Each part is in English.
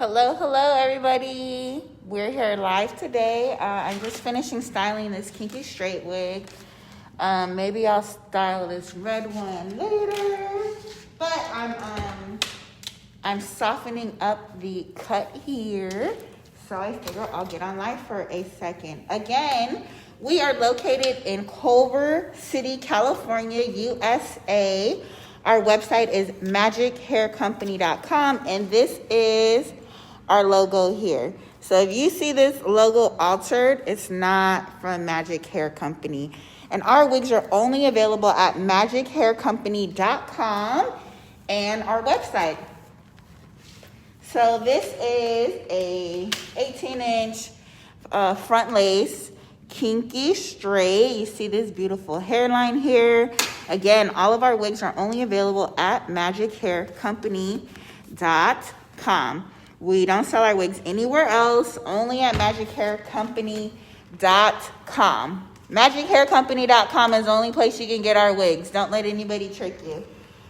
Hello everybody. We're here live today. I'm just finishing styling this kinky straight wig. Maybe I'll style this red one later, but I'm softening up the cut here, so I figure I'll get on live for a second. Again, we are located in Culver City, California, USA. Our website is magichaircompany.com, and this is our logo here. So if you see this logo altered, it's not from Magic Hair Company. And our wigs are only available at magichaircompany.com and our website. So this is a 18-inch front lace, kinky straight. You see this beautiful hairline here. Again, all of our wigs are only available at magichaircompany.com. We don't sell our wigs anywhere else, only at magichaircompany.com. Magichaircompany.com is the only place you can get our wigs. Don't let anybody trick you.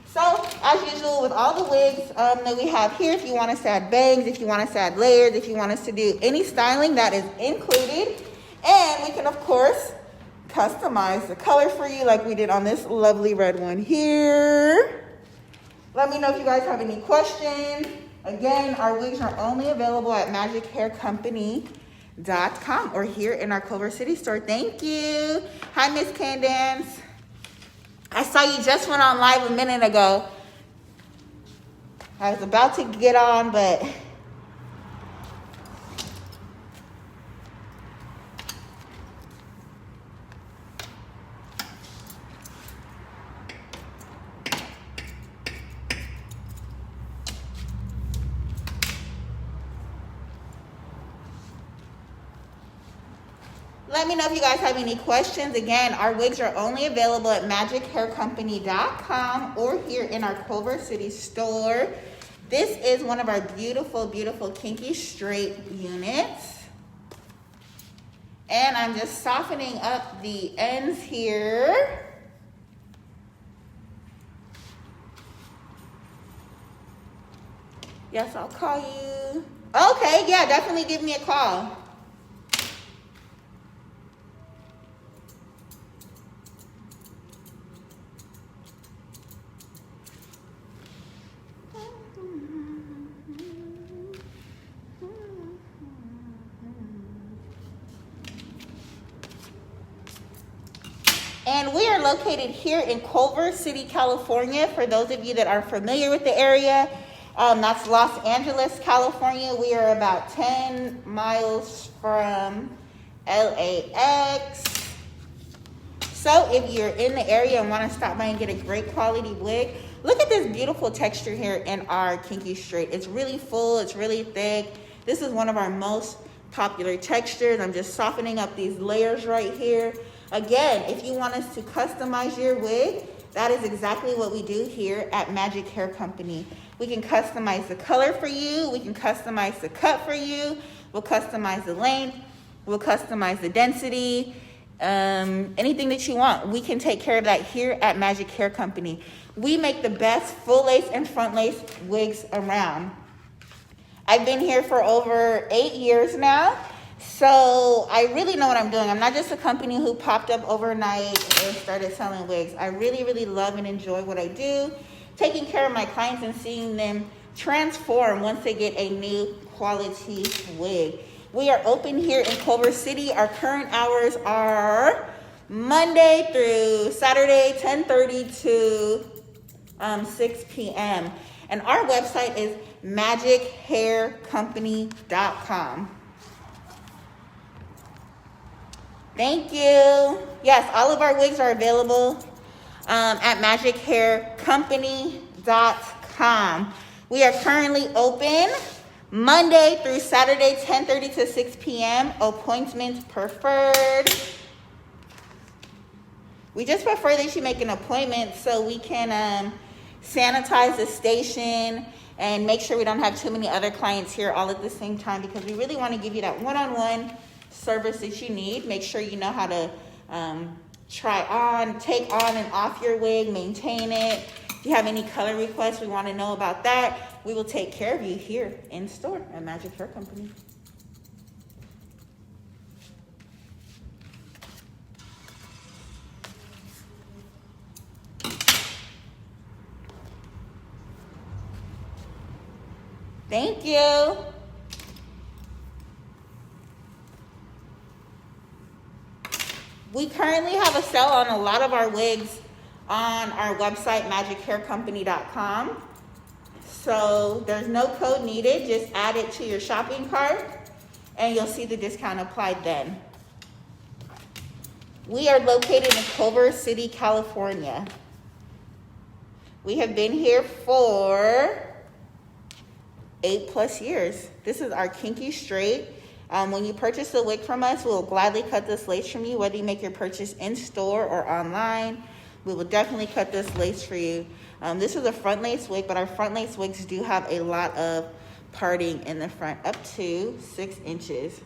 So, as usual, with all the wigs that we have here, if you want us to add bangs, if you want us to add layers, if you want us to do any styling, that is included. And we can, of course, customize the color for you like we did on this lovely red one here. Let me know if you guys have any questions. Again, our wigs are only available at magichaircompany.com or here in our Culver City store. Thank you. Hi, Miss Candance. I saw you just went on live a minute ago. I was about to get on, but let me know if you guys have any questions. Again, our wigs are only available at magichaircompany.com or here in our Culver City store. This is one of our beautiful, beautiful kinky straight units. And I'm just softening up the ends here. Yes, I'll call you. Okay, yeah, definitely give me a call. And we are located here in Culver City, California. For those of you that are familiar with the area, that's Los Angeles, California. We are about 10 miles from LAX. So if you're in the area and want to stop by and get a great quality wig, look at this beautiful texture here in our kinky straight. It's really full, it's really thick. This is one of our most popular textures. I'm just softening up these layers right here. Again, if you want us to customize your wig, that is exactly what we do here at Magic Hair Company. We can customize the color for you. We can customize the cut for you. We'll customize the length. We'll customize the density. Anything that you want, we can take care of that here at Magic Hair Company. We make the best full lace and front lace wigs around. I've been here for over 8 years now. So I really know what I'm doing. I'm not just a company who popped up overnight and started selling wigs. I really, really love and enjoy what I do, taking care of my clients and seeing them transform once they get a new quality wig. We are open here in Culver City. Our current hours are Monday through Saturday, 10:30 to 6 p.m. And our website is magichaircompany.com. Thank you. Yes, all of our wigs are available at magichaircompany.com. We are currently open Monday through Saturday, 10:30 to 6 p.m. Appointments preferred. We just prefer that you make an appointment so we can sanitize the station and make sure we don't have too many other clients here all at the same time, because we really want to give you that one-on-one service that you need. Make sure you know how to try on, take on and off your wig, maintain it, If you have any color requests, we want to know about that. We will take care of you here in store at Magic Hair Company. Thank you. We currently have a sale on a lot of our wigs on our website, magichaircompany.com. So there's no code needed. Just add it to your shopping cart and you'll see the discount applied then. We are located in Culver City, California. We have been here for 8+ years. This is our kinky straight. When you purchase a wig from us, we'll gladly cut this lace from you, whether you make your purchase in store or online. We will definitely cut this lace for you. This is a front lace wig, but our front lace wigs do have a lot of parting in the front, up to 6 inches.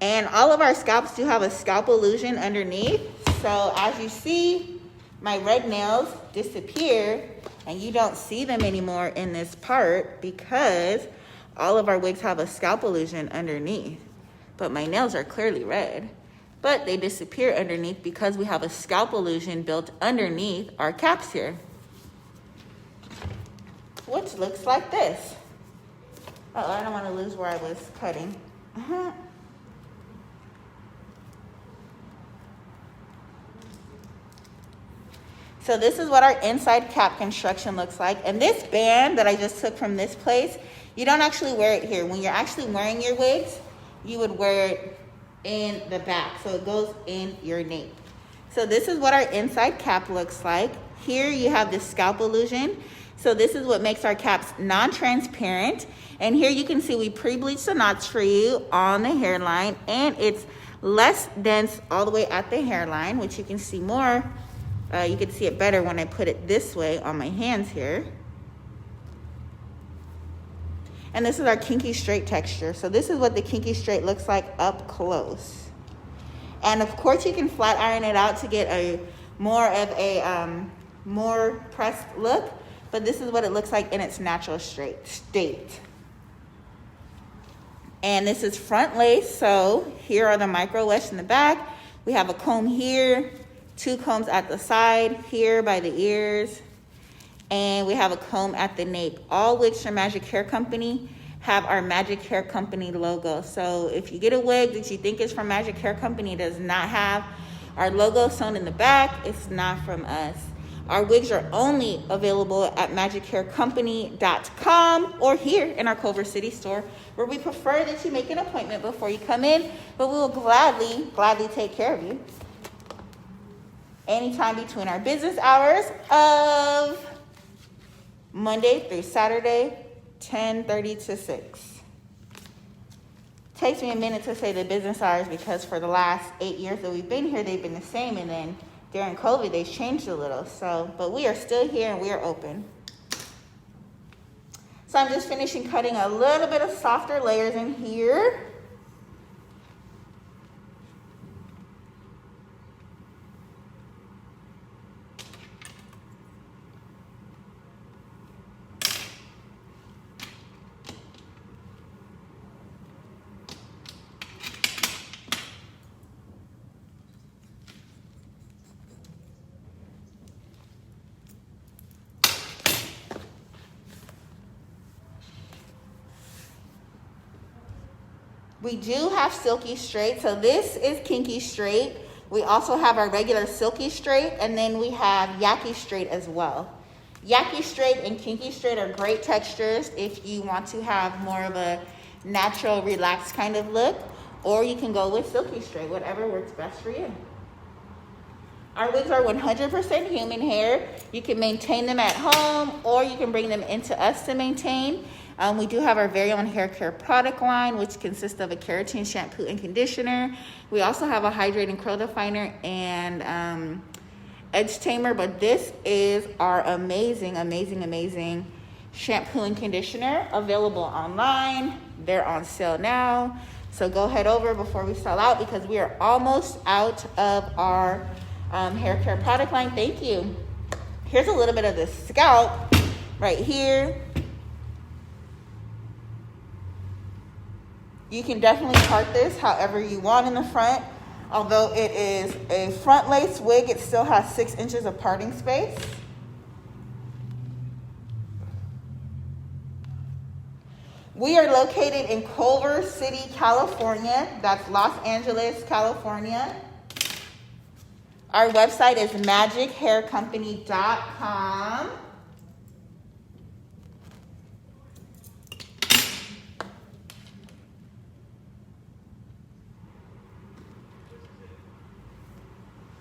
And all of our scalps do have a scalp illusion underneath. So as you see, my red nails disappear and you don't see them anymore in this part because all of our wigs have a scalp illusion underneath. But my nails are clearly red, but they disappear underneath because we have a scalp illusion built underneath our caps here, which looks like this. Oh, I don't want to lose where I was cutting. So this is what our inside cap construction looks like. And this band that I just took from this place, you don't actually wear it here. When you're actually wearing your wigs, you would wear it in the back. So it goes in your nape. So this is what our inside cap looks like. Here you have the scalp illusion. So this is what makes our caps non-transparent. And here you can see we pre-bleached the knots for you on the hairline. And it's less dense all the way at the hairline, which you can see more. You can see it better when I put it this way on my hands here. And this is our kinky straight texture. So this is what the kinky straight looks like up close. And of course you can flat iron it out to get a more of a more pressed look. But this is what it looks like in its natural straight state. And this is front lace. So here are the micro wefts in the back. We have a comb here. 2 combs at the side here by the ears, and we have a comb at the nape. All wigs from Magic Hair Company have our Magic Hair Company logo. So if you get a wig that you think is from Magic Hair Company, it does not have our logo sewn in the back, it's not from us. Our wigs are only available at magichaircompany.com or here in our Culver City store, where we prefer that you make an appointment before you come in, but we will gladly take care of you anytime between our business hours of Monday through Saturday, 10:30 to 6. Takes me a minute to say the business hours because for the last 8 years that we've been here, they've been the same. And then during COVID, they've changed a little. So, but we are still here and we are open. So I'm just finishing cutting a little bit of softer layers in here. We do have silky straight. So this is kinky straight. We also have our regular silky straight, and then we have yaki straight as well. Yaki straight and kinky straight are great textures if you want to have more of a natural, relaxed kind of look, or you can go with silky straight, whatever works best for you. Our wigs are 100% human hair. You can maintain them at home, or you can bring them into us to maintain. We do have our very own hair care product line, which consists of a keratin shampoo and conditioner. We also have a hydrating curl definer and edge tamer, but this is our amazing, amazing, amazing shampoo and conditioner available online. They're on sale now. So go head over before we sell out, because we are almost out of our hair care product line. Thank you. Here's a little bit of the scalp right here. You can definitely part this however you want in the front. Although it is a front lace wig, it still has 6 inches of parting space. We are located in Culver City, California. That's Los Angeles, California. Our website is magichaircompany.com.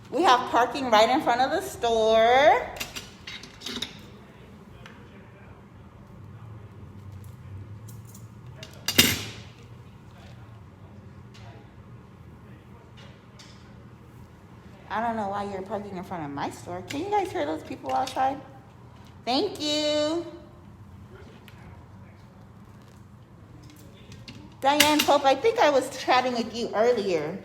We have parking right in front of the store. I don't know why you're parking in front of my store. Can you guys hear those people outside? Thank you. Diane Pope, I think I was chatting with you earlier.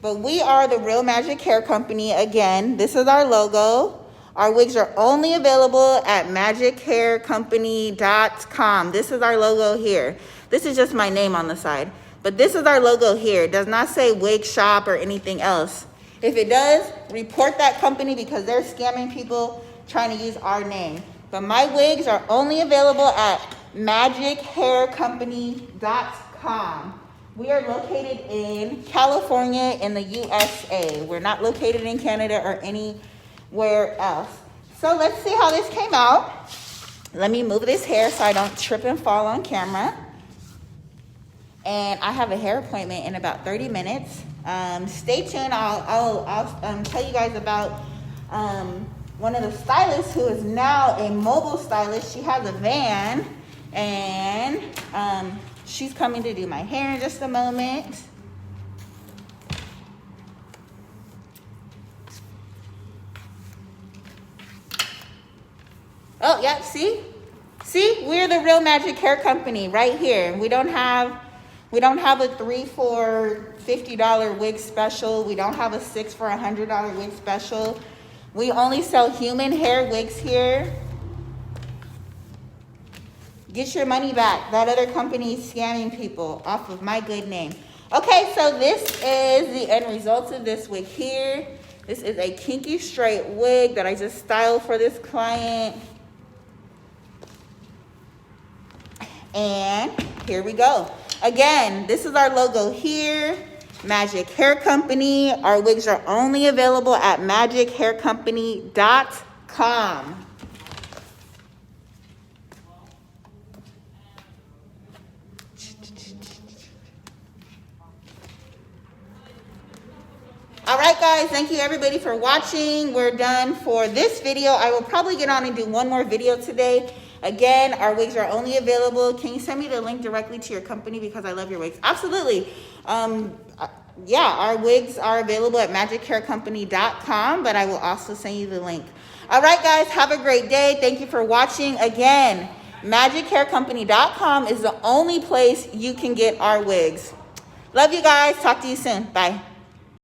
But we are the Real Magic Hair Company. Again, this is our logo. Our wigs are only available at magichaircompany.com. This is our logo here. This is just my name on the side. But this is our logo here. It does not say wig shop or anything else. If it does, report that company because they're scamming people trying to use our name. But my wigs are only available at magichaircompany.com. We are located in California in the USA. We're not located in Canada or anywhere else. So let's see how this came out. Let me move this hair so I don't trip and fall on camera. And I have a hair appointment in about 30 minutes. Stay tuned. I'll tell you guys about one of the stylists who is now a mobile stylist. She has a van, and she's coming to do my hair in just a moment. Oh, yeah, see, we're the Real Magic Hair Company right here. We don't have a 3 for $50 wig special. We don't have a 6 for $100 wig special. We only sell human hair wigs here. Get your money back. That other company is scamming people off of my good name. Okay, so this is the end result of this wig here. This is a kinky straight wig that I just styled for this client. And here we go. Again, this is our logo here, Magic Hair Company. Our wigs are only available at magichaircompany.com. All right, guys, thank you everybody for watching. We're done for this video. I will probably get on and do one more video today. Again, our wigs are only available. Can you send me the link directly to your company because I love your wigs? Absolutely. Yeah, our wigs are available at magichaircompany.com, but I will also send you the link. All right, guys, have a great day. Thank you for watching. Again, magichaircompany.com is the only place you can get our wigs. Love you guys. Talk to you soon. Bye.